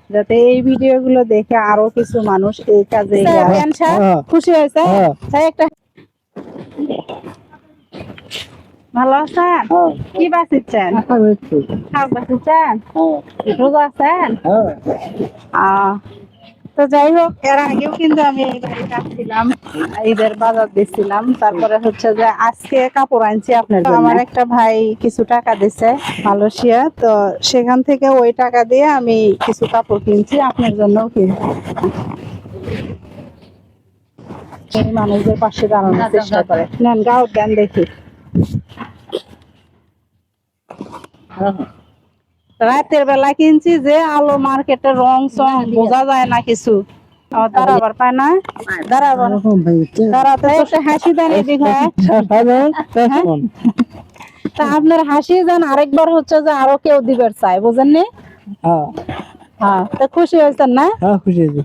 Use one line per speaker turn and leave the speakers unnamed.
যাতে এই ভিডিওগুলো দেখে আরো কিছু মানুষ এই কাজে খুশি হয়েছে। তাই একটা ভালো আছেন? কি বাঁচিচ্ছেন? শাক বাঁচিচ্ছেন? রোজা আছেন? তো যাই হোক, এর আগেও কিন্তু আমি এই বাড়িতে আসছিলাম, ঈদের বাজার দিচ্ছিলাম। তারপরে হচ্ছে যে আজকে কাপড় আনছি আপনার জন্য। আমার একটা ভাই কিছু টাকা দিছে মালয়েশিয়া, তো সেখান থেকে ওই টাকা দিয়ে আমি কিছু কাপড় কিনছি, আপনার জন্যও কিনছি। এই মানুষদের পাশে দাঁড়ানোর চেষ্টা করে। নেন গাও দেন দেখি। রাতের বেলা কিনছি, যে আলো মার্কেটের রং চং বোঝা যায় না কিছু, দাঁড়াবার পায় না। দাঁড়াতে তো হাসি দেন এদিকে। তা আপনার হাসি দেন আরেকবার হচ্ছে যে আরো কেউ দিবার চায়, বুঝেননি? হ্যাঁ, তা খুশি হয়েছেন না?
খুশি হয়েছি।